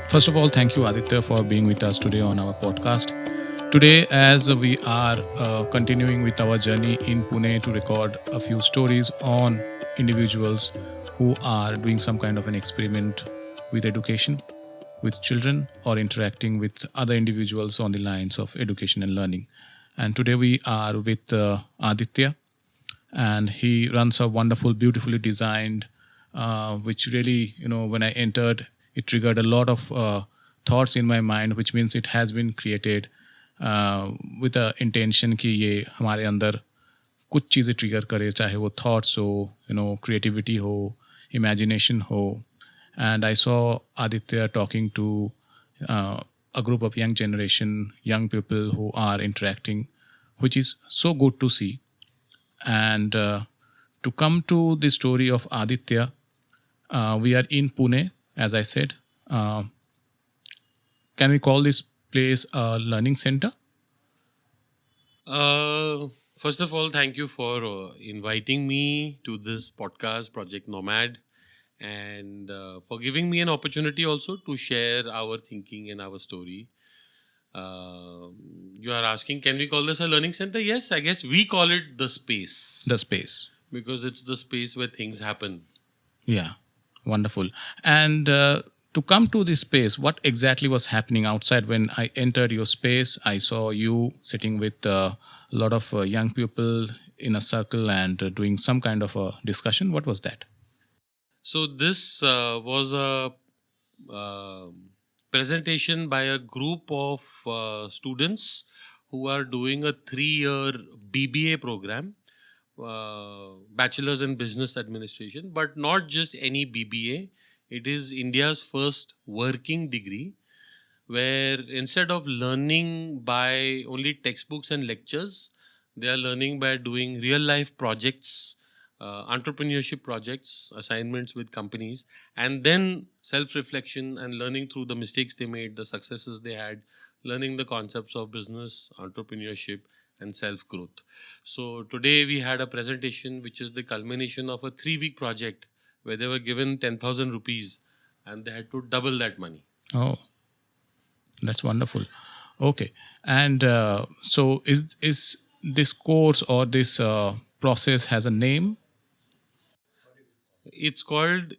First of all, thank you, Aditya, for being with us today on our podcast. Today, as we are continuing with our journey in Pune to record a few stories on individuals who are doing some kind of an experiment with education, with children, or interacting with other individuals on the lines of education and learning. And today we are with Aditya, and he runs a wonderful, beautifully designed, which really, when I entered, it triggered a lot of thoughts in my mind, which means it has been created with a intention कि ये हमारे अंदर कुछ चीज़ें trigger करे, चाहे वो thoughts हो, क्रिएटिविटी हो, इमेजिनेशन हो. And I saw Aditya talking to a group of young generation, young people who are interacting, which is so good to see. And to come to the story of Aditya, we are in Pune, as I said. Can we call this place a learning center? First of all, thank you for inviting me to this podcast, Project Nomad, and for giving me an opportunity also to share our thinking and our story. You are asking, can we call this a learning center? Yes, I guess we call it the space. The space. Because it's the space where things happen. Yeah, wonderful. And to come to this space, what exactly was happening outside? When I entered your space, I saw you sitting with a lot of young people in a circle and doing some kind of a discussion. What was that? So this was a presentation by a group of students who are doing a 3-year BBA program, Bachelor's in Business Administration, but not just any BBA. It is India's first working degree where instead of learning by only textbooks and lectures, they are learning by doing real life projects, entrepreneurship projects, assignments with companies, and then self-reflection and learning through the mistakes they made, the successes they had, learning the concepts of business, entrepreneurship, and self-growth. So today we had a presentation which is the culmination of a 3-week project where they were given 10,000 rupees and they had to double that money. Oh, that's wonderful. Okay. And so is this course or this process has a name? It's called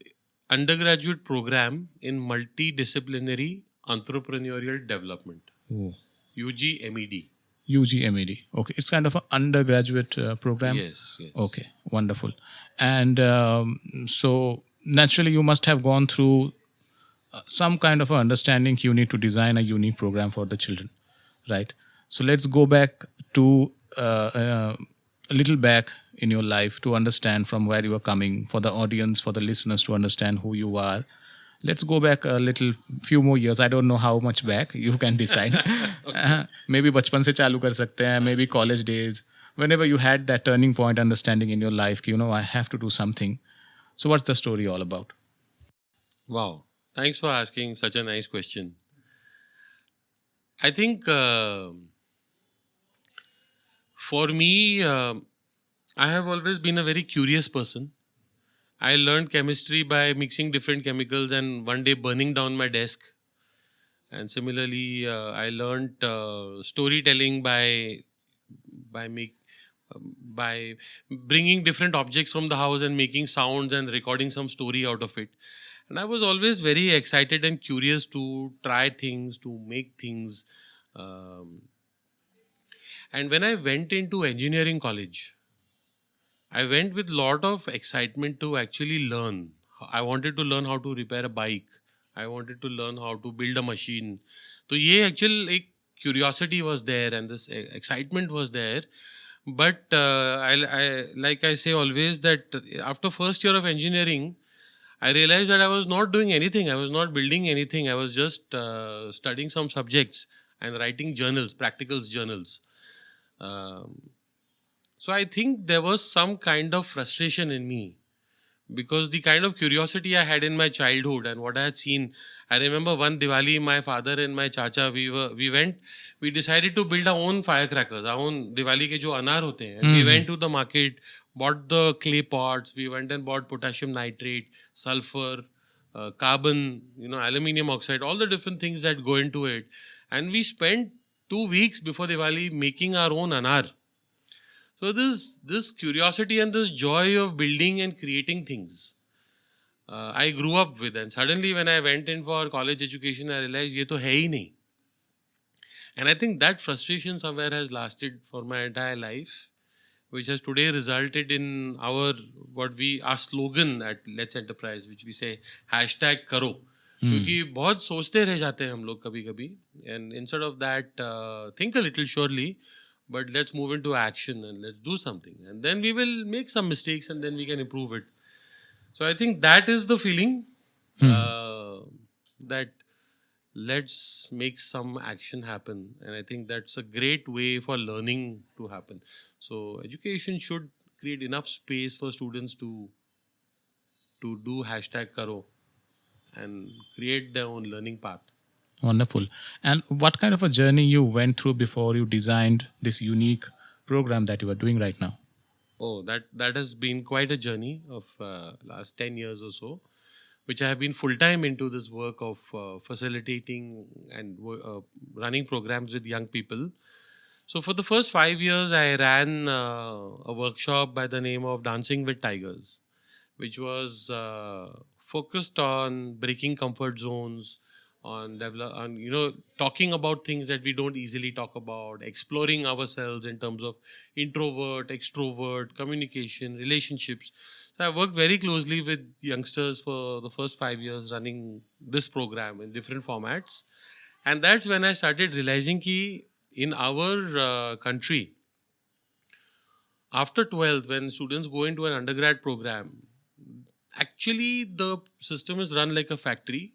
Undergraduate Program in Multidisciplinary Entrepreneurial Development. Oh. UGMED. UGMED. Okay. It's kind of an undergraduate program? Yes. Okay. Wonderful. And so naturally you must have gone through some kind of a understanding you need to design a unique program for the children, right? So let's go back to a little back in your life to understand from where you are coming, for the audience, for the listeners to understand who you are. Let's go back a little, few more years. I don't know how much back. You can decide. Maybe बचपन से चालू कर सकते हैं. Maybe college days. Whenever you had that turning point understanding in your life, I have to do something. So what's the story all about? Wow. Thanks for asking such a nice question. I think for me, I have always been a very curious person. I learned chemistry by mixing different chemicals and one day burning down my desk. And similarly, I learned storytelling by bringing different objects from the house and making sounds and recording some story out of it. And I was always very excited and curious to try things, to make things. And when I went into engineering college, I went with a lot of excitement to actually learn. I wanted to learn how to repair a bike. I wanted to learn how to build a machine. So, actual curiosity was there and this excitement was there. But I like I say always that after first year of engineering, I realized that I was not doing anything. I was not building anything. I was just studying some subjects and writing journals, practicals journals. So I think there was some kind of frustration in me because the kind of curiosity I had in my childhood and what I had seen. I remember one Diwali, my father and my chacha, we decided to build our own firecrackers, our own Diwali ke jo anar hote hain. We went to the market, bought the clay pots, we went and bought potassium nitrate, sulfur, carbon, aluminium oxide, all the different things that go into it. And we spent 2 weeks before Diwali making our own anar. So this curiosity and this joy of building and creating things, I grew up with. And suddenly when I went in for college education, I realized ye to hai hi nahi. And I think that frustration somewhere has lasted for my entire life, which has today resulted in our slogan at Let's Enterprise, which we say hashtag करो. क्योंकि बहुत सोचते रह जाते हैं हम लोग कभी कभी, and instead of that, think a little surely, but let's move into action and let's do something, and then we will make some mistakes and then we can improve it. So I think that is the feeling, that let's make some action happen, and I think that's a great way for learning to happen. So education should create enough space for students to do hashtag karo and create their own learning path. Wonderful. And what kind of a journey you went through before you designed this unique program that you are doing right now? Oh, that has been quite a journey of last 10 years or so, which I have been full time into this work of facilitating and running programs with young people. So for the first 5 years, I ran a workshop by the name of Dancing with Tigers, which was focused on breaking comfort zones, on talking about things that we don't easily talk about, exploring ourselves in terms of introvert, extrovert, communication, relationships. So I worked very closely with youngsters for the first 5 years running this program in different formats. And that's when I started realizing that in our country, after 12th, when students go into an undergrad program, actually the system is run like a factory.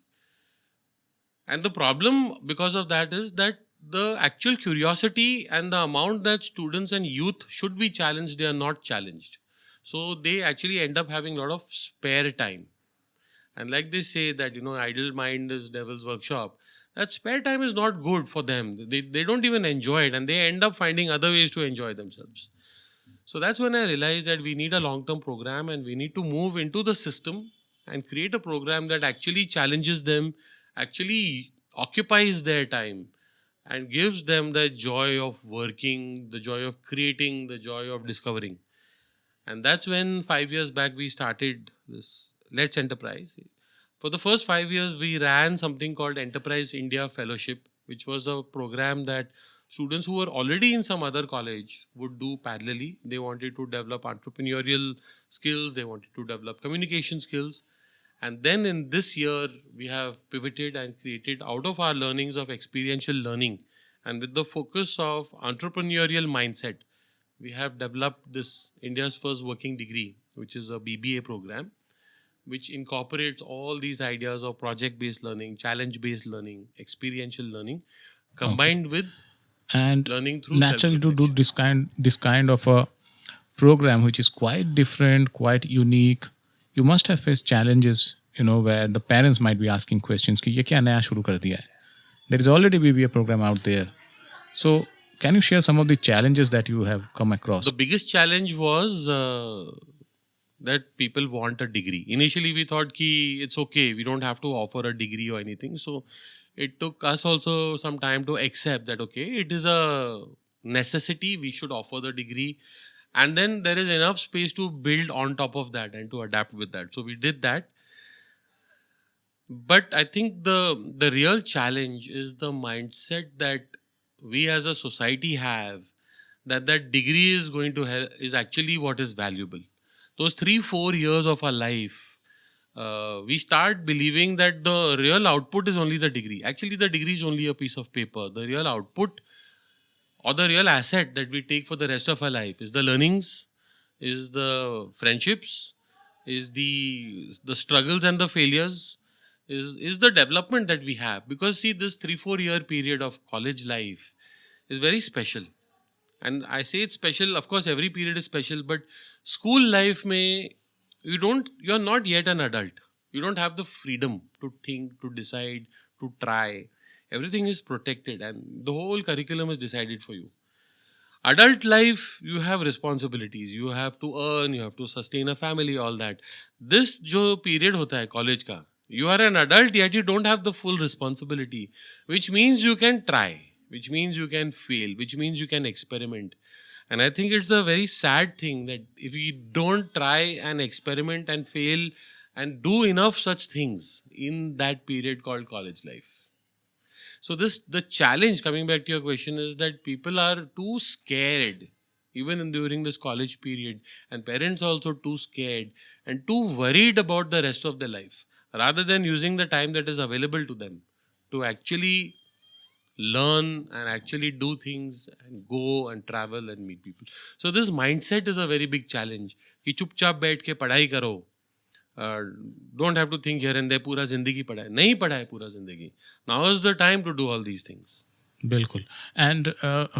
And the problem because of that is that the actual curiosity and the amount that students and youth should be challenged, they are not challenged. So they actually end up having a lot of spare time. And like they say that, idle mind is devil's workshop. That spare time is not good for them. They don't even enjoy it, and they end up finding other ways to enjoy themselves. So that's when I realized that we need a long-term program and we need to move into the system and create a program that actually challenges them, actually occupies their time, and gives them the joy of working, the joy of creating, the joy of discovering. And that's when 5 years back we started this Let's Enterprise. For the first 5 years, we ran something called Enterprise India Fellowship, which was a program that students who were already in some other college would do parallelly. They wanted to develop entrepreneurial skills, they wanted to develop communication skills. And then in this year, we have pivoted and created out of our learnings of experiential learning, and with the focus of entrepreneurial mindset, we have developed this India's first working degree, which is a BBA program, which incorporates all these ideas of project-based learning, challenge-based learning, experiential learning, combined with And learning through naturally, to do self-reflection. this kind of a program, which is quite different, quite unique, you must have faced challenges, where the parents might be asking questions कि ये क्या नया शुरू कर दिया है? There is already BBA program out there. So can you share some of the challenges that you have come across? The biggest challenge was that people want a degree. Initially, we thought ki it's okay, we don't have to offer a degree or anything. So it took us also some time to accept that, okay, it is a necessity, we should offer the degree. And then there is enough space to build on top of that and to adapt with that. So we did that. But I think the real challenge is the mindset that we as a society have, that degree is going to help, is actually what is valuable. Those 3-4 years of our life, we start believing that the real output is only the degree. Actually, the degree is only a piece of paper. The real output or the real asset that we take for the rest of our life is the learnings, is the friendships, is the struggles and the failures, is the development that we have. Because see, this 3-4 year period of college life is very special. And I say it's special, of course every period is special, but school life may, you're not yet an adult. You don't have the freedom to think, to decide, to try. Everything is protected and the whole curriculum is decided for you. Adult life, you have responsibilities, you have to earn, you have to sustain a family, all that. This जो period होता है college का, You are an adult, yet you don't have the full responsibility, which means you can try, which means you can fail, which means you can experiment. And I think it's a very sad thing that if we don't try and experiment and fail and do enough such things in that period called college life. So the challenge, coming back to your question, is that people are too scared even during this college period, and parents are also too scared and too worried about the rest of their life, rather than using the time that is available to them to actually learn and actually do things and go and travel and meet people. So this mindset is a very big challenge कि चुपचाप बैठ के पढ़ाई करो, don't have to think here and there, पूरा जिंदगी पढ़ा है, नहीं पढ़ा है पूरा जिंदगी. Now is the time to do all these things. Bilkul. And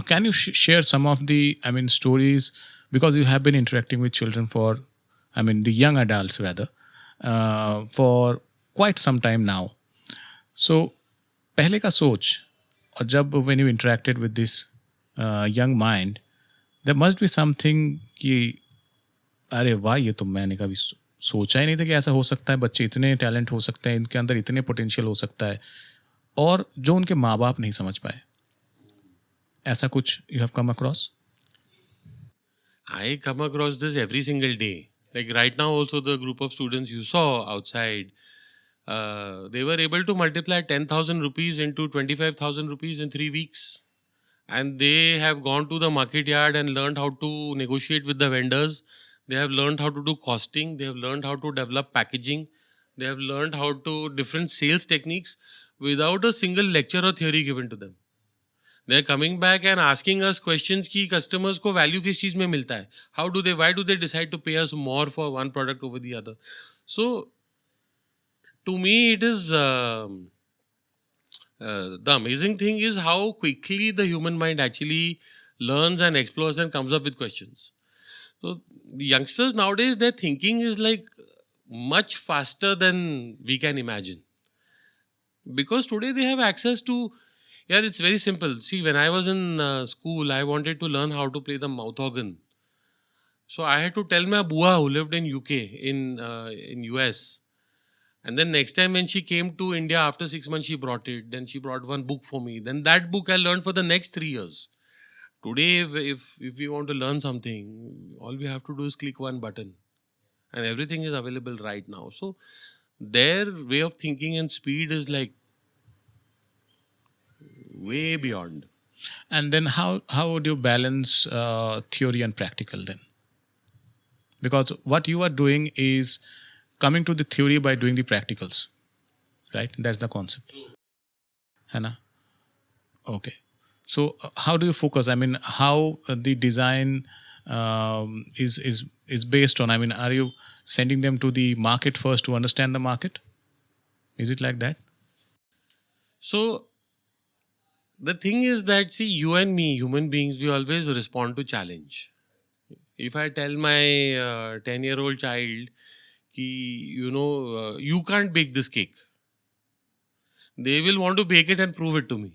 can you share some of the, stories, because you have been interacting with children for, the young adults rather, for quite some time now. So, पहले का सोच, और जब when you interacted with this young mind, there must be something कि अरे वाह, ये तो मैंने कभी सोचा ही नहीं था कि ऐसा हो सकता है, बच्चे इतने टैलेंट हो सकते हैं, इनके अंदर इतने पोटेंशियल हो सकता है, और जो उनके माँ बाप नहीं समझ पाए. ऐसा कुछ you have come across? I come across this every single day. Like right now also the group of students you saw outside, they were able to multiply 10,000 rupees into 25,000 rupees in 3 weeks. And they have gone to the market yard and learned how to negotiate with the vendors. They have learned how to do costing. They have learned how to develop packaging. They have learned how to different sales techniques without a single lecture or theory given to them. They are coming back and asking us questions कि customers को value किस चीज़ में मिलता है. Why do they decide to pay us more for one product over the other? So, to me, it is the amazing thing is how quickly the human mind actually learns and explores and comes up with questions. So the youngsters nowadays, their thinking is like much faster than we can imagine. Because today they have access to, it's very simple. See, when I was in school, I wanted to learn how to play the mouth organ. So I had to tell my bua who lived in UK, in US. And then next time when she came to India after 6 months, she brought it. Then she brought one book for me. Then that book I learned for the next 3 years. Today, if we want to learn something, all we have to do is click one button. And everything is available right now. So their way of thinking and speed is like way beyond. And then how would you balance theory and practical then? Because what you are doing is coming to the theory by doing the practicals, right? That's the concept. Hannah? Okay. So how do you focus? How the design is based on? Are you sending them to the market first to understand the market? Is it like that? So the thing is that, see, you and me, human beings, we always respond to challenge. If I tell my 10-year-old child, you can't bake this cake, they will want to bake it and prove it to me.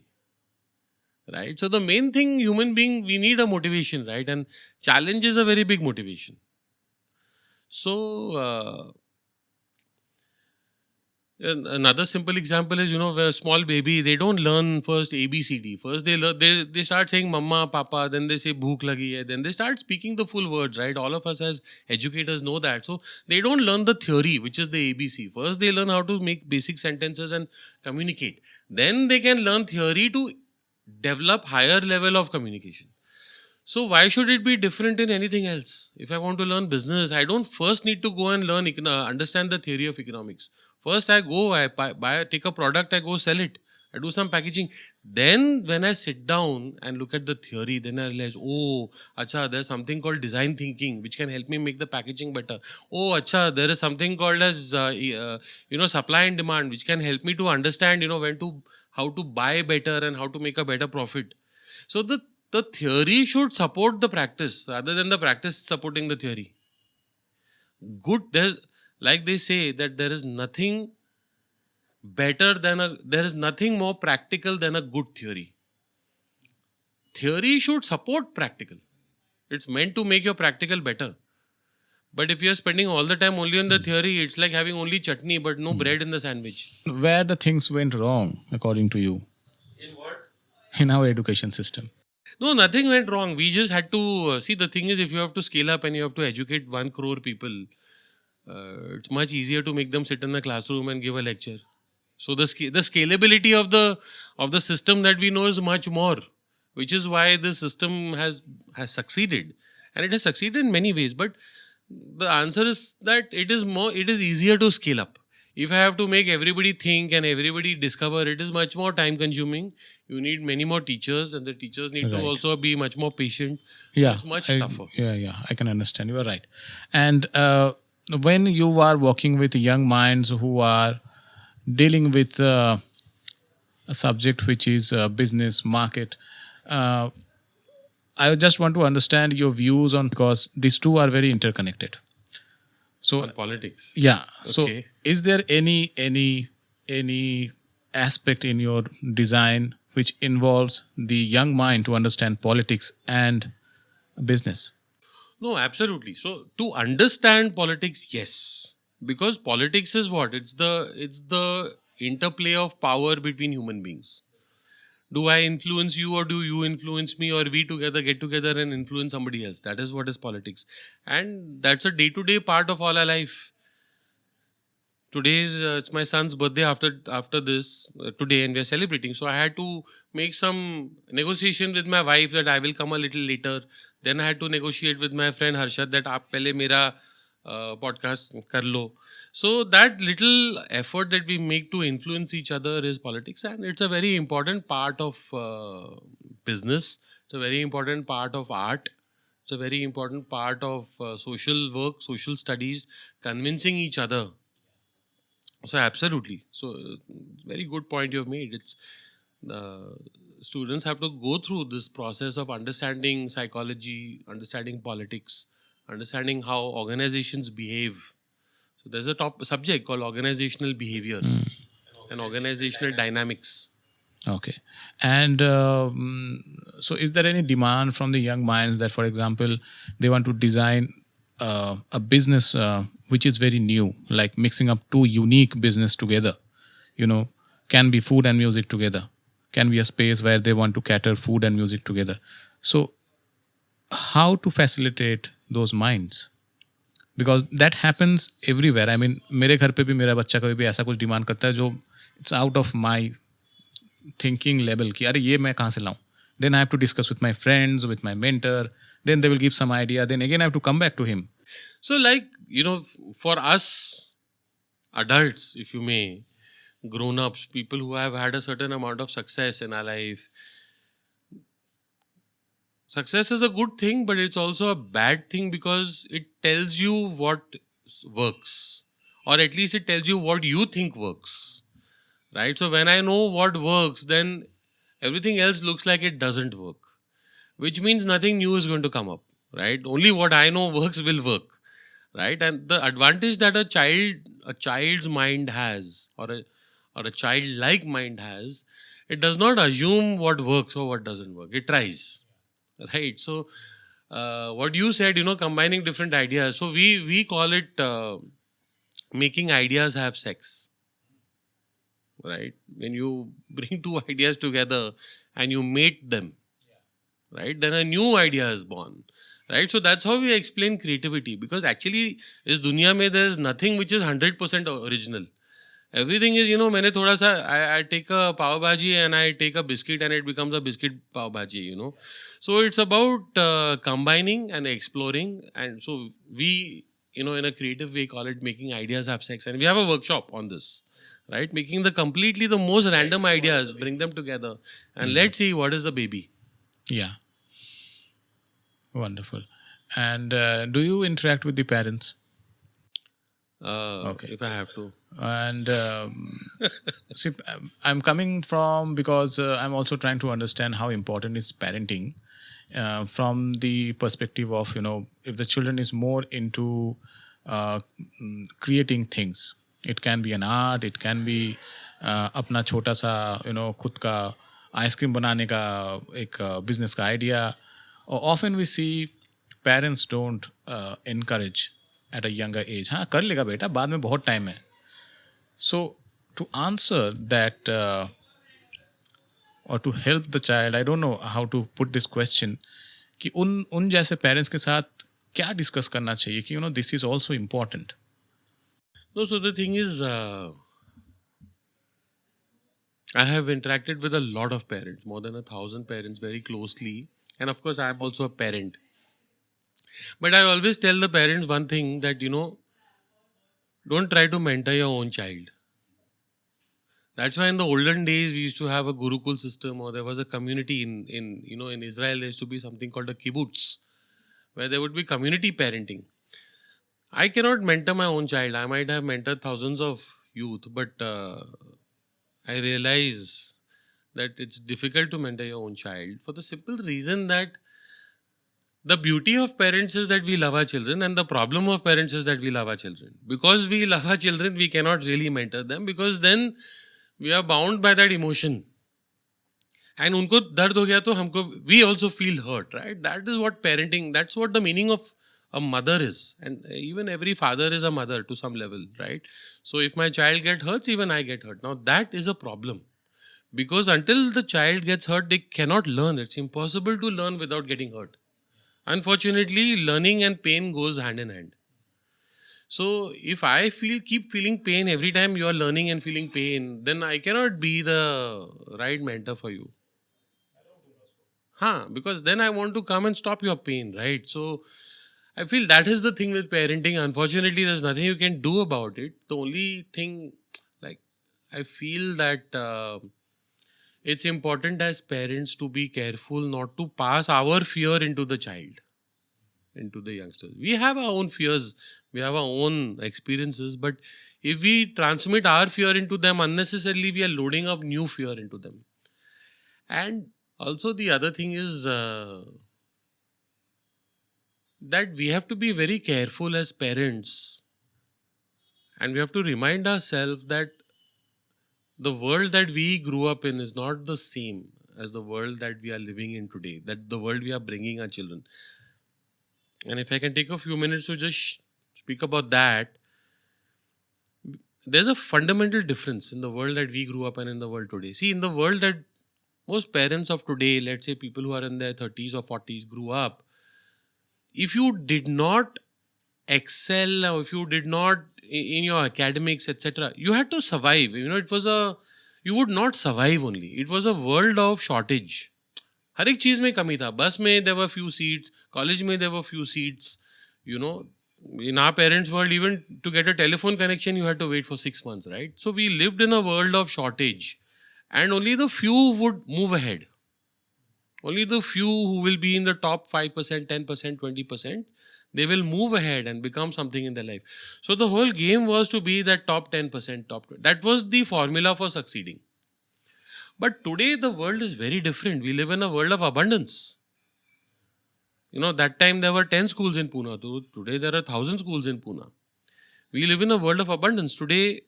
Right? So the main thing, human being, we need a motivation, right? And challenge is a very big motivation. So another simple example is, where a small baby, they don't learn first ABCD. First they start saying mama, papa, then they say bhook lagi hai, then they start speaking the full words, right? All of us as educators know that. So they don't learn the theory, which is the ABC. First they learn how to make basic sentences and communicate. Then they can learn theory to develop higher level of communication. So why should it be different in anything else? If I want to learn business, I don't first need to go and learn understand the theory of economics. First I go, I take a product, I go sell it, I do some packaging. Then when I sit down and look at the theory, then I realize, there's something called design thinking, which can help me make the packaging better. There is something called as supply and demand, which can help me to understand, how to buy better and how to make a better profit. So the theory should support the practice rather than the practice supporting the theory. Like they say that there is nothing more practical than a good theory. Theory should support practical. It's meant to make your practical better. But if you're spending all the time only on the theory, it's like having only chutney but no bread in the sandwich. Where the things went wrong, according to you, In what? in our education system? No, nothing went wrong. We just had to see. The thing is, if you have to scale up and you have to educate 1 crore people, it's much easier to make them sit in the classroom and give a lecture. So the scalability of the system that we know is much more, which is why the system has succeeded, and it has succeeded in many ways. But the answer is that it is easier to scale up. If I have to make everybody think and everybody discover, it is much more time consuming. You need many more teachers, and the teachers need to Right. also be much more patient. So Yeah, it's much tougher. I can understand. You are right. And when you are working with young minds who are dealing with a subject which is business market, uh, I just want to understand your views on, because these two are very interconnected. So On politics. yeah. So Okay. is there any aspect in your design which involves the young mind to understand politics and business? No, absolutely. So to understand politics, yes, because politics is what? It's the interplay of power between human beings. Do I influence you or do you influence me, or we together get together and influence somebody else? That is what is politics, and that's a day-to-day part of all our life. Today is it's my son's birthday after this today, and we are celebrating. So I had to make some negotiation with my wife that I will come a little later. Then I had to negotiate with my friend Harshad that आप पहले मेरा podcast कर लो. So that little effort that we make to influence each other is politics, and it's a very important part of business. It's a very important part of art. It's a very important part of social work, social studies, convincing each other. So absolutely. So very good point you have made. It's uh, students have to go through this process of understanding psychology, understanding politics, understanding how organizations behave. So there's a top subject called organizational behavior and organizational dynamics. Okay. And so is there any demand from the young minds that, for example, they want to design a business which is very new, like mixing up two unique business together, you know, can be food and music together, can be a space where they want to cater food and music together. So how to facilitate those minds? Because that happens everywhere. I mean, मेरे घर पे भी मेरा बच्चा कभी भी ऐसा कुछ डिमांड करता है जो it's out of my thinking level कि अरे ये मैं कहाँ से लाऊं. Then I have to discuss with my friends, with my mentor. Then they will give some idea. Then again I have to come back to him. So, like, for us adults, if you may, grown ups, people who have had a certain amount of success in our life, success is a good thing, but it's also a bad thing because it tells you what works, or at least it tells you what you think works, right? So when I know what works, then everything else looks like it doesn't work, which means nothing new is going to come up, right? Only what I know works will work, right? And the advantage that a child's mind has, or a childlike mind has, it does not assume what works or what doesn't work. It tries, right? So what you said, combining different ideas. So we call it making ideas have sex, right? When you bring two ideas together and you mate them, right, then a new idea is born, right? So that's how we explain creativity, because actually is dunya mein there is nothing which is 100% original. Everything is, मैंने थोड़ा सा I take a pav bhaji and I take a biscuit and it becomes a biscuit pav bhaji. So it's about combining and exploring, and so we, in a creative way, call it making ideas have sex, and we have a workshop on this, right? Making the most random ideas, bring them together, and let's see what is the baby. Yeah. Wonderful. And do you interact with the parents? Okay. If I have to. And see, I'm coming from, because I'm also trying to understand how important is parenting from the perspective of, if the children is more into creating things. It can be an art, it can be अपना छोटा सा खुद का ice cream बनाने का एक business का idea. Or often we see parents don't encourage at a younger age. हाँ कर लेगा बेटा, बाद में बहुत टाइम है. So to answer that or to help the child, I don't know how to put this question, कि उन जैसे पेरेंट्स के साथ क्या डिस्कस करना चाहिए कि this is also important. No, so the thing is, I have interacted with a lot of parents, more than 1,000 parents very closely. And of course, I am also a parent. But I always tell the parents one thing that, don't try to mentor your own child. That's why in the olden days, we used to have a Gurukul system, or there was a community in Israel, there used to be something called a kibbutz, where there would be community parenting. I cannot mentor my own child. I might have mentored thousands of youth, but I realize that it's difficult to mentor your own child for the simple reason that the beauty of parents is that we love our children, and the problem of parents is that we love our children. Because we love our children, we cannot really mentor them, because then we are bound by that emotion. And unko dard ho gaya to humko, we also feel hurt, right? That is what parenting, that's what the meaning of a mother is. And even every father is a mother to some level, right? So if my child gets hurt, even I get hurt. Now that is a problem. Because until the child gets hurt, they cannot learn. It's impossible to learn without getting hurt. Unfortunately, learning and pain goes hand in hand. So if I keep feeling pain every time you are learning and feeling pain, then I cannot be the right mentor for you. Because then I want to come and stop your pain, right? So I feel that is the thing with parenting. Unfortunately, there's nothing you can do about it. The only thing, I feel that it's important as parents to be careful not to pass our fear into the child, into the youngsters. We have our own fears, we have our own experiences, but if we transmit our fear into them unnecessarily, we are loading up new fear into them. And also the other thing is that we have to be very careful as parents, and we have to remind ourselves that the world that we grew up in is not the same as the world that we are living in today, that the world we are bringing our children. And if I can take a few minutes to just speak about that, there's a fundamental difference in the world that we grew up in and the world today. See, in the world that most parents of today, let's say people who are in their 30s or 40s grew up, if you did not excel, or if you did not in your academics, etc., you had to survive. You would not survive only. It was a world of shortage. हर एक चीज में कमी था. बस में there were few seats, college में there were few seats. In our parents' world, even to get a telephone connection, you had to wait for 6 months, right? So we lived in a world of shortage, and only the few would move ahead. Only the few who will be in the top 5%, 10%, 20%, they will move ahead and become something in their life. So the whole game was to be that top 10%, top 20%. That was the formula for succeeding. But today the world is very different. We live in a world of abundance. That time there were 10 schools in Pune. Today there are 1,000 schools in Pune. We live in a world of abundance. Today,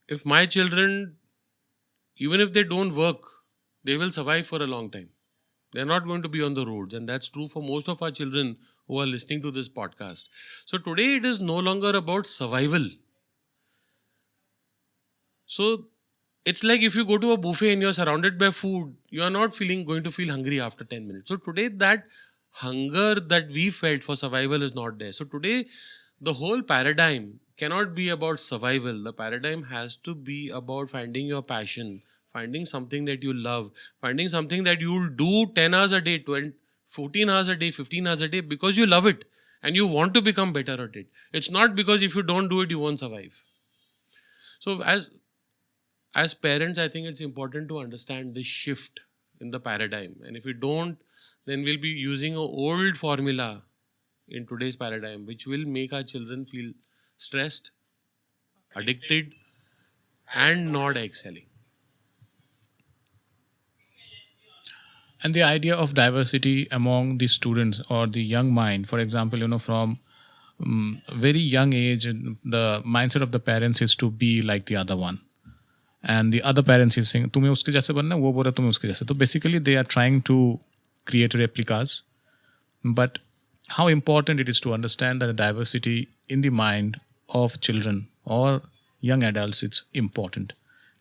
if my children, even if they don't work, they will survive for a long time. They're not going to be on the roads. And that's true for most of our children who are listening to this podcast. So today it is no longer about survival. So it's like if you go to a buffet and you're surrounded by food, you are not going to feel hungry after 10 minutes. So today that hunger that we felt for survival is not there. So today the whole paradigm cannot be about survival. The paradigm has to be about finding your passion, finding something that you love, finding something that you will do 10 hours a day, 14 hours a day, 15 hours a day because you love it and you want to become better at it. It's not because if you don't do it, you won't survive. So as parents, I think it's important to understand this shift in the paradigm. And if we don't, then we'll be using an old formula in today's paradigm, which will make our children feel stressed, addicted, and not excelling. And the idea of diversity among the students or the young mind, for example, from very young age, the mindset of the parents is to be like the other one. And the other parents is saying, तुम्हें उसके जैसे बनना, वो बोल रहा तुम्हें उसके जैसे. So basically they are trying to create replicas. But how important it is to understand that diversity in the mind of children or young adults is important.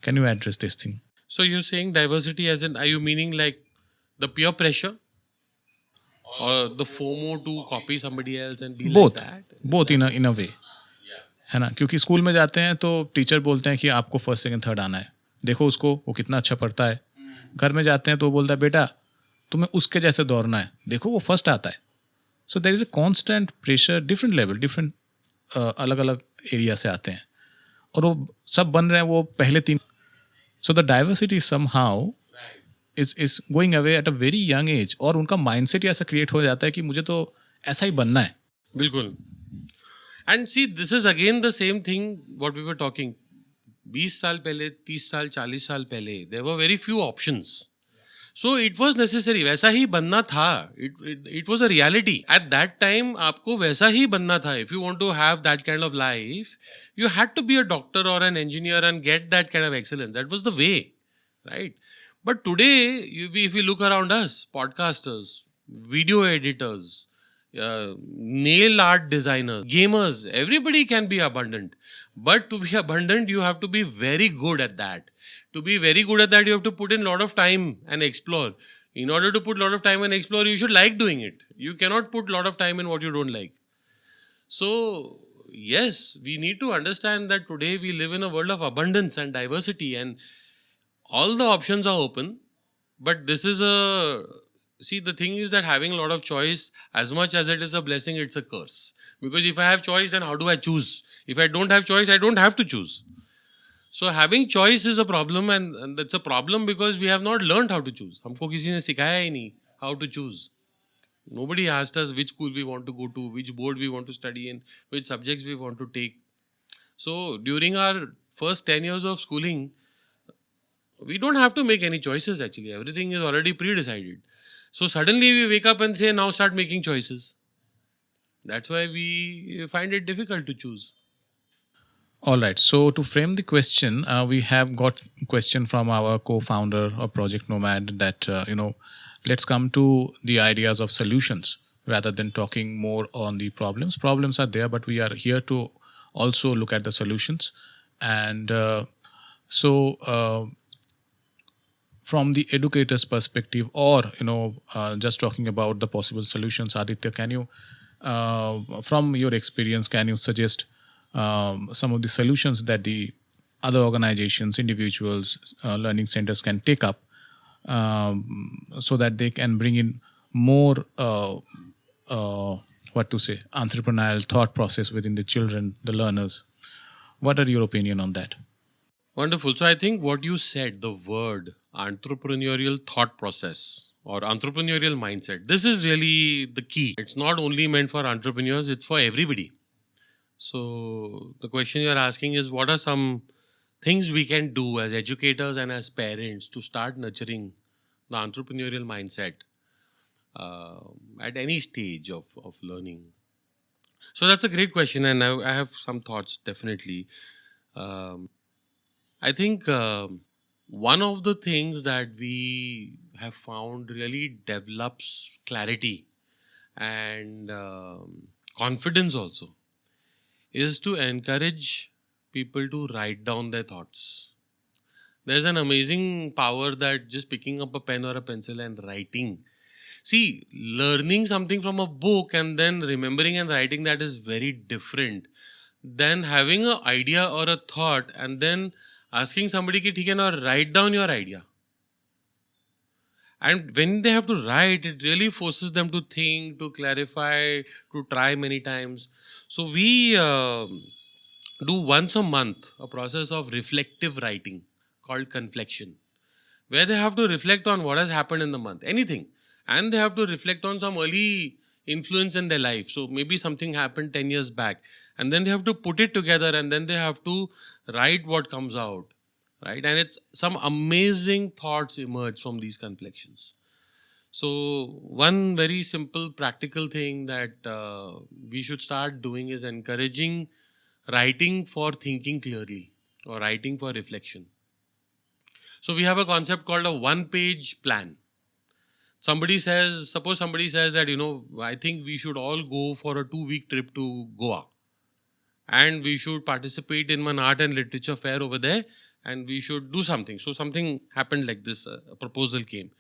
Can you address this thing? So you're saying diversity as in, are you meaning like the peer pressure or the FOMO to copy somebody else and be like both that? Is both that? इन अ वे, है ना? क्योंकि school में जाते हैं तो teacher बोलते हैं कि आपको फर्स्ट सेकंड थर्ड आना है, देखो उसको, वो कितना अच्छा पढ़ता है. घर में जाते हैं तो वो बोलता है बेटा तुम्हें उसके जैसे दौड़ना है, देखो वो फर्स्ट आता है. So there is a constant pressure, different level, different अलग अलग एरिया से आते हैं और वो सब बन रहे हैं वो पहले तीन. So the diversity somehow is going away at a very young age, और उनका माइंडसेट ऐसा क्रिएट हो जाता है कि मुझे तो ऐसा ही बनना है. बिल्कुल. And see, this is again the same thing what we were talking. 20 साल पहले, 30 साल, 40 साल पहले, there were very few options. So it was necessary. वैसा ही बनना था. It was a reality. At that time, आपको वैसा ही बनना था. If you want to have that kind of life, you had to be a doctor or an engineer and get that kind of excellence. That was the way, right? But today, if you look around us, podcasters, video editors, nail art designers, gamers, everybody can be abundant. But to be abundant, you have to be very good at that. To be very good at that, you have to put in a lot of time and explore. In order to put a lot of time and explore, you should like doing it. You cannot put a lot of time in what you don't like. So, yes, we need to understand that today we live in a world of abundance and diversity, and all the options are open. But this is a see, the thing is that having a lot of choice, as much as it is a blessing, it's a curse. Because if I have choice, then how do I choose? If I don't have choice, I don't have to choose. So having choice is a problem, and that's a problem because we have not learned how to choose. हमको किसी ने सिखाया ही नहीं how to choose. Nobody asked us which school we want to go to, which board we want to study in, which subjects we want to take. So during our first 10 years of schooling, we don't have to make any choices actually. Everything is already pre-decided. So suddenly we wake up and say, now start making choices. That's why we find it difficult to choose. All right. So to frame the question, we have got a question from our co-founder of Project Nomad that let's come to the ideas of solutions rather than talking more on the problems. Problems are there, but we are here to also look at the solutions. And from the educator's perspective, or just talking about the possible solutions, Aditya, can you, from your experience, can you suggest some of the solutions that the other organizations, individuals, learning centers can take up so that they can bring in more entrepreneurial thought process within the children, the learners? What are your opinion on that? Wonderful. So I think what you said, the word entrepreneurial thought process or entrepreneurial mindset, this is really the key. It's not only meant for entrepreneurs, it's for everybody. So the question you're asking is, what are some things we can do as educators and as parents to start nurturing the entrepreneurial mindset at any stage of learning? So that's a great question, and I have some thoughts definitely. I think one of the things that we have found really develops clarity and confidence also is to encourage people to write down their thoughts. There's an amazing power that just picking up a pen or a pencil and writing. See, learning something from a book and then remembering and writing that is very different than having an idea or a thought and then asking somebody ki theek hai na, write down your idea. And when they have to write, it really forces them to think, to clarify, to try many times. So we do once a month a process of reflective writing called conflection, where they have to reflect on what has happened in the month, anything. And they have to reflect on some early influence in their life. So maybe something happened 10 years back. And then they have to put it together and then they have to write what comes out. Right? And it's some amazing thoughts emerge from these conflections. So one very simple practical thing that we should start doing is encouraging writing for thinking clearly or writing for reflection. So we have a concept called a one-page plan. Suppose somebody says that, I think we should all go for a 2-week trip to Goa, and we should participate in one art and literature fair over there, and we should do something. So something happened like this, a proposal came.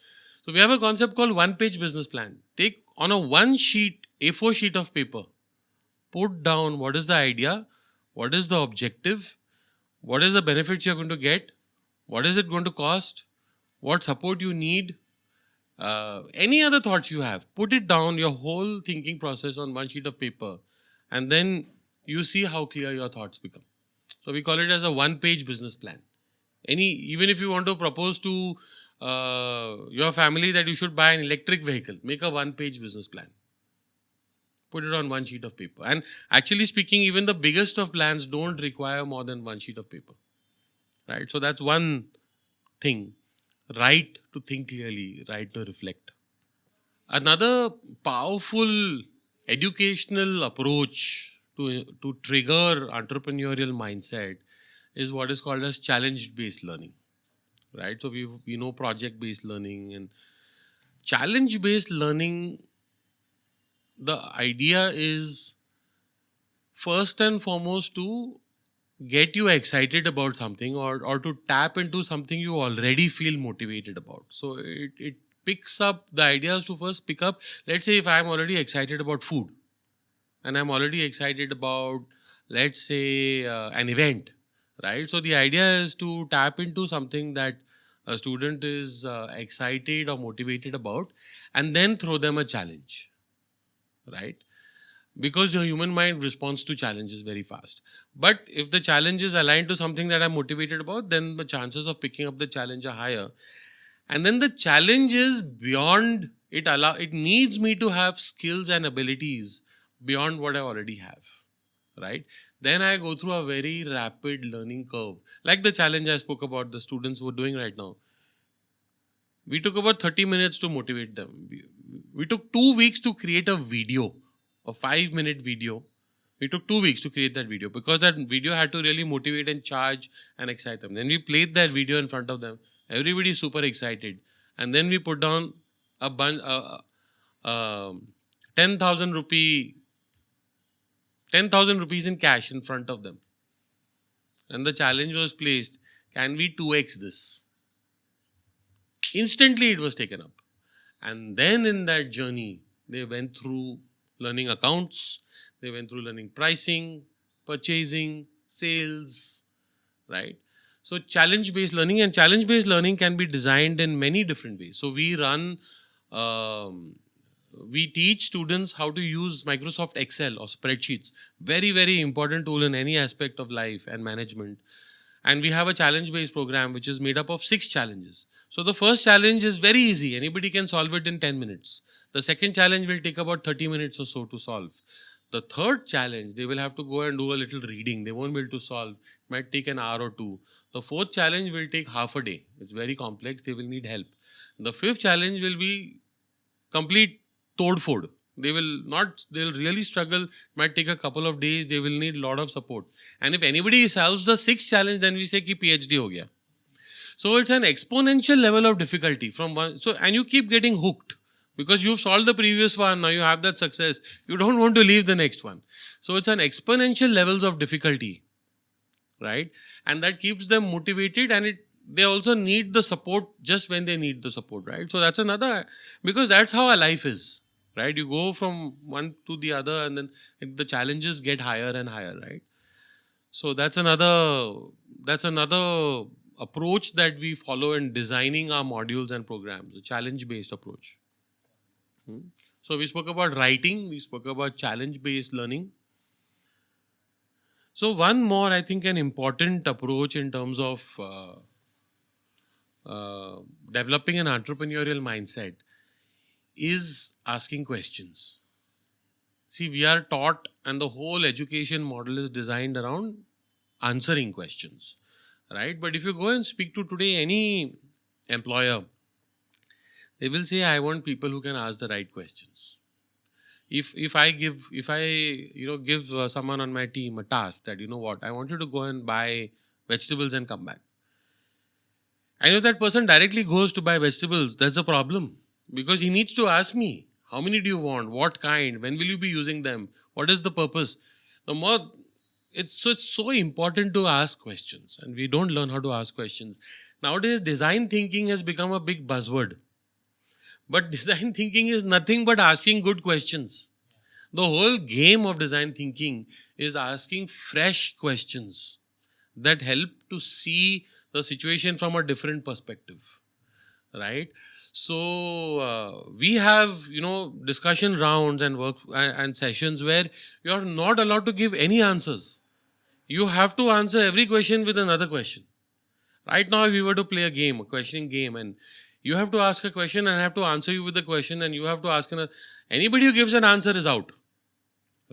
So we have a concept called one-page business plan. Take on a A4 sheet of paper, put down what is the idea, what is the objective, what is the benefits you're going to get, what is it going to cost, what support you need, any other thoughts you have. Put it down, your whole thinking process on one sheet of paper, and then you see how clear your thoughts become. So we call it as a one-page business plan. Even if you want to propose to your family that you should buy an electric vehicle, make a one-page business plan. Put it on one sheet of paper. And actually speaking, even the biggest of plans don't require more than one sheet of paper. Right? So that's one thing. Right to think clearly, right to reflect. Another powerful educational approach to trigger entrepreneurial mindset is what is called as challenge-based learning. Right? So we know project-based learning, and challenge-based learning, the idea is first and foremost to get you excited about something, or to tap into something you already feel motivated about. So it picks up, the idea is to first pick up, let's say if I'm already excited about food, and I'm already excited about, let's say, an event, right? So the idea is to tap into something that a student is excited or motivated about, and then throw them a challenge, right? Because the human mind responds to challenges very fast. But if the challenge is aligned to something that I'm motivated about, then the chances of picking up the challenge are higher. And then the challenge is beyond it. It needs me to have skills and abilities beyond what I already have, right? Then I go through a very rapid learning curve, like the challenge I spoke about the students were doing right now. We took about 30 minutes to motivate them. We took 2 weeks to create a video, a 5-minute video. We took 2 weeks to create that video because that video had to really motivate and charge and excite them. Then we played that video in front of them. Everybody is super excited. And then we put down a bunch, 10,000 rupees in cash in front of them. And the challenge was placed, can we 2x this? Instantly it was taken up. And then in that journey, they went through learning accounts, they went through learning pricing, purchasing, sales, right? So challenge-based learning, and challenge-based learning can be designed in many different ways. So we teach students how to use Microsoft Excel or spreadsheets. Very, very important tool in any aspect of life and management. And we have a challenge-based program which is made up of 6 challenges. So the first challenge is very easy. Anybody can solve it in 10 minutes. The second challenge will take about 30 minutes or so to solve. The third challenge, they will have to go and do a little reading. They won't be able to solve. It might take an hour or 2. The fourth challenge will take half a day. It's very complex. They will need help. The fifth challenge will be complete tod-fod. They'll really struggle. It might take a couple of days. They will need a lot of support. And if anybody solves the sixth challenge, then we say ki PhD ho gaya. So it's an exponential level of difficulty from one. So, and you keep getting hooked because you've solved the previous one. Now you have that success. You don't want to leave the next one. So it's an exponential levels of difficulty, right? And that keeps them motivated, and they also need the support just when they need the support, right? So that's another, because that's how our life is, right? You go from one to the other, and then the challenges get higher and higher, right? So that's another approach that we follow in designing our modules and programs, a challenge-based approach. So we spoke about writing, we spoke about challenge-based learning. So one more, I think, an important approach in terms of developing an entrepreneurial mindset is asking questions. See, we are taught, and the whole education model is designed around answering questions, right? But if you go and speak to today any employer, they will say, I want people who can ask the right questions. If I give someone on my team a task that, I want you to go and buy vegetables and come back. I know that person directly goes to buy vegetables. That's the problem. because he needs to ask me, how many do you want? What kind? When will you be using them? What is the purpose? The more it's so important to ask questions, and we don't learn how to ask questions. Nowadays, design thinking has become a big buzzword. But design thinking is nothing but asking good questions. The whole game of design thinking is asking fresh questions that help to see the situation from a different perspective, right? So we have discussion rounds and work and sessions where you are not allowed to give any answers. You have to answer every question with another question. Right now, if we were to play a game, a questioning game, and you have to ask a question and I have to answer you with the question, and you have to ask another. Anybody who gives an answer is out.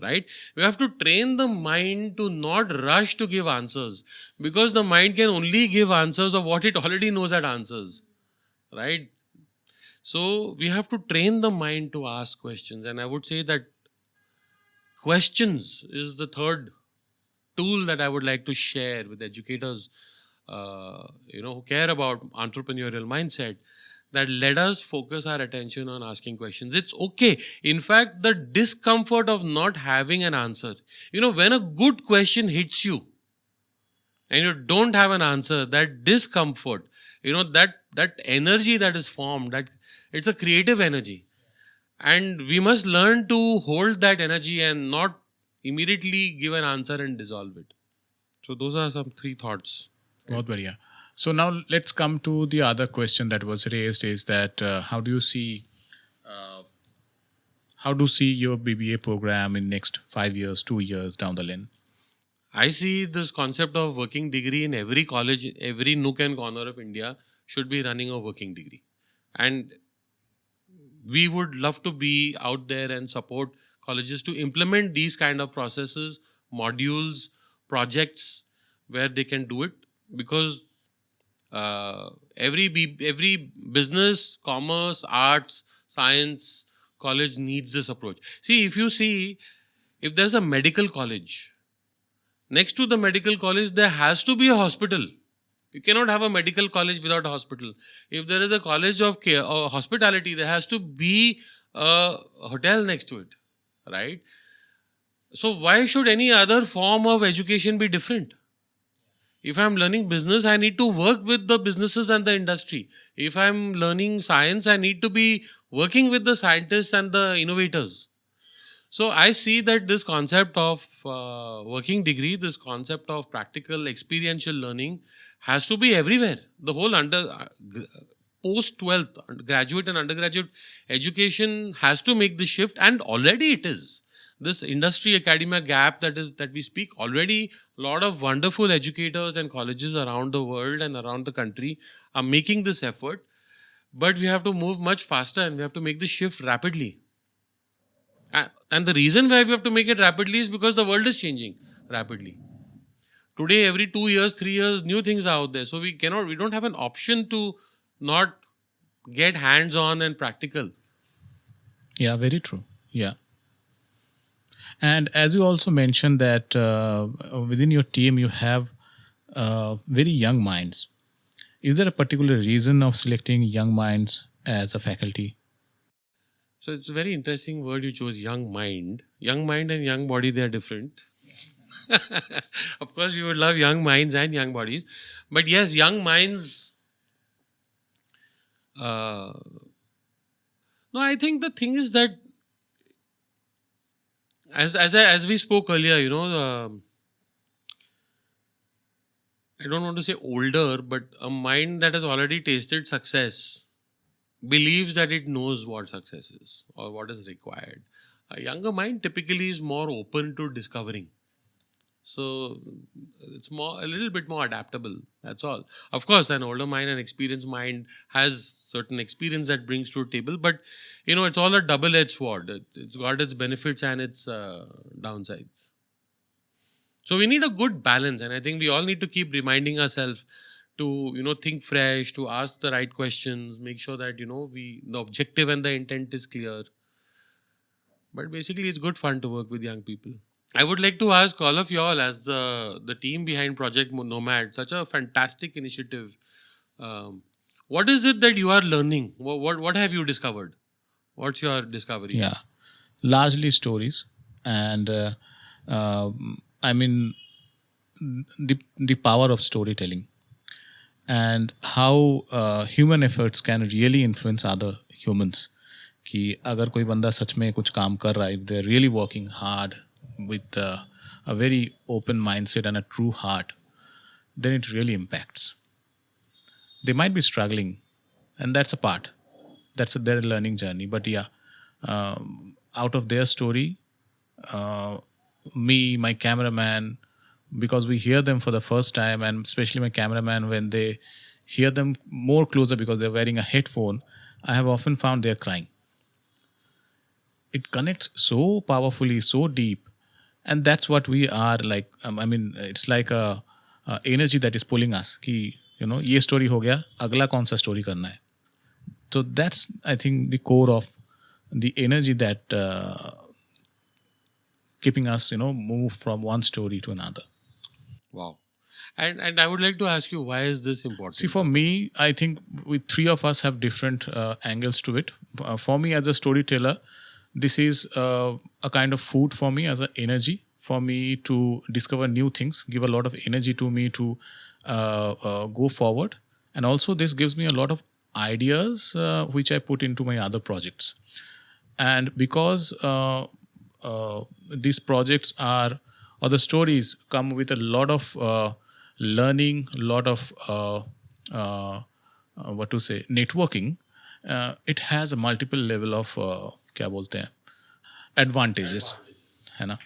Right? We have to train the mind to not rush to give answers, because the mind can only give answers of what it already knows at answers. Right? So we have to train the mind to ask questions, and I would say that questions is the third tool that I would like to share with educators, who care about entrepreneurial mindset, that let us focus our attention on asking questions. It's okay. In fact, the discomfort of not having an answer, when a good question hits you and you don't have an answer, that discomfort, that energy that is formed, that it's a creative energy. And we must learn to hold that energy and not immediately give an answer and dissolve it. So those are some 3 thoughts. बहुत बढ़िया. So now let's come to the other question that was raised, is that how do you see your BBA program in next 5 years, 2 years down the line? I see this concept of working degree in every college, every nook and corner of India should be running a working degree. And we would love to be out there and support colleges to implement these kind of processes, modules, projects where they can do it, because every business, commerce, arts, science college needs this approach. See, if there's a medical college, next to the medical college, there has to be a hospital. You cannot have a medical college without a hospital. If there is a college of care or hospitality, there has to be a hotel next to it, right? So why should any other form of education be different? If I'm learning business, I need to work with the businesses and the industry. If I'm learning science, I need to be working with the scientists and the innovators. So I see that this concept of working degree, this concept of practical experiential learning has to be everywhere. The whole post 12th, graduate and undergraduate education has to make the shift, and already it is. This industry academia gap that we speak, already a lot of wonderful educators and colleges around the world and around the country are making this effort, but we have to move much faster and we have to make this shift rapidly. And the reason why we have to make it rapidly is because the world is changing rapidly. Today, every 2 years, 3 years, new things are out there. So we don't have an option to not get hands-on and practical. Yeah, very true. Yeah. And as you also mentioned that within your team, you have very young minds. Is there a particular reason of selecting young minds as a faculty? So it's a very interesting word you chose, young mind. Young mind and young body, they are different. Of course, you would love young minds and young bodies. But yes, young minds... no, I think the thing is that as we spoke earlier, I don't want to say older, but a mind that has already tasted success believes that it knows what success is or what is required. A younger mind typically is more open to discovering. So it's a little bit more adaptable. That's all. Of course, an older mind, an experienced mind has certain experience that brings to a table, but it's all a double-edged sword. It's got its benefits and its downsides. So we need a good balance, and I think we all need to keep reminding ourselves to think fresh, to ask the right questions, make sure that the objective and the intent is clear. But basically, it's good fun to work with young people. I would like to ask all of y'all, as the team behind Project Nomad, such a fantastic initiative. What is it that you are learning? What have you discovered? What's your discovery? Yeah, largely stories, and I mean the power of storytelling, and how human efforts can really influence other humans. कि अगर कोई बंदा सच में कुछ काम कर रहा है, if they're really working hard with a very open mindset and a true heart, then it really impacts. They might be struggling, and that's a part. That's their learning journey. But yeah, out of their story, me, my cameraman, because we hear them for the first time, and especially my cameraman, when they hear them more closer because they're wearing a headphone, I have often found they're crying. It connects so powerfully, so deep, and that's what we are like. I mean, it's like a energy that is pulling us कि ये story हो गया, अगला कौन सा story करना है. So that's, I think, the core of the energy that keeping us move from one story to another. Wow. And I would like to ask you, why is this important? See, for me, I think we three of us have different angles to it. For me, as a storyteller, this is a kind of food for me, as an energy for me to discover new things, give a lot of energy to me to go forward. And also this gives me a lot of ideas which I put into my other projects. And because these projects are, or the stories come with a lot of learning, a lot of networking, it has a multiple level of क्या बोलते हैं, advantages, है ना?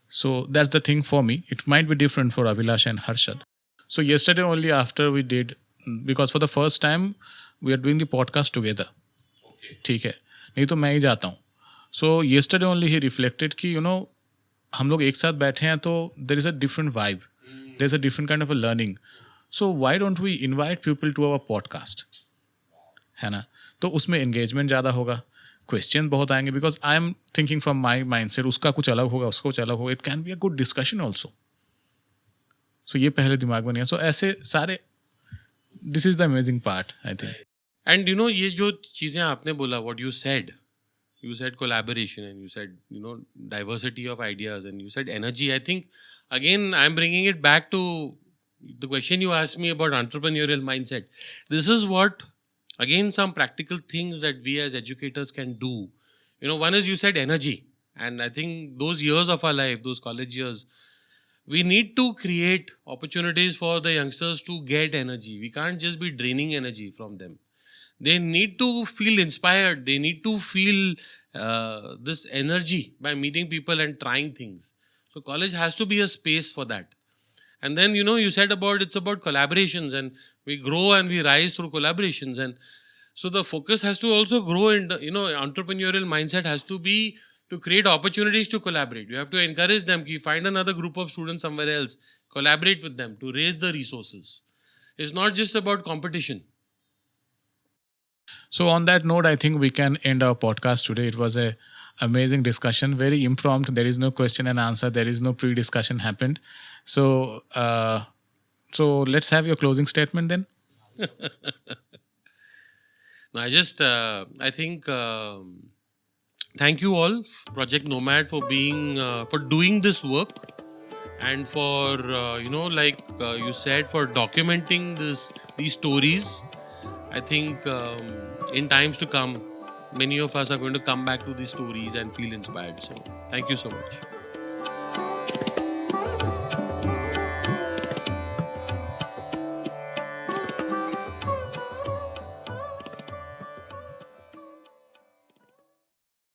So that's the thing for me. It might be different for Abhilash and Harshad. So yesterday only, after we did, because for the first time we are doing the podcast together. ठीक है, नहीं तो मैं ही जाता हूँ. So yesterday only he reflected कि हम लोग एक साथ बैठे हैं तो there is a different vibe. There's a different kind of a learning. So why don't we invite people to our podcast? है ना? तो उसमें engagement ज़्यादा होगा, क्वेश्चन बहुत आएंगे, because I am thinking from my mind set, उसका कुछ अलग होगा, उसका कुछ अलग होगा. It can be a good discussion also. So ये पहले दिमाग में नहीं है. सो ऐसे सारे, this is the amazing part, I think. And ये जो चीज़ें आपने बोला, what you said collaboration, and you said diversity of ideas, and you said energy. I think again I'm bringing it back to the question you asked me about entrepreneurial mindset. This is what, again, some practical things that we as educators can do. One is, you said energy, and I think those years of our life, those college years, we need to create opportunities for the youngsters to get energy. We can't just be draining energy from them. They need to feel inspired. They need to feel this energy by meeting people and trying things. So college has to be a space for that. And then, you said it's about collaborations, and we grow and we rise through collaborations. And so the focus has to also grow in, entrepreneurial mindset has to be to create opportunities to collaborate. You have to encourage them. You find another group of students somewhere else, collaborate with them to raise the resources. It's not just about competition. So on that note, I think we can end our podcast today. It was a amazing discussion, very impromptu. There is no question and answer. There is no pre-discussion happened. So let's have your closing statement then. No, I think thank you all, Project Nomad, for being for doing this work, and for you said, for documenting these stories. I think in times to come, many of us are going to come back to these stories and feel inspired. So thank you so much.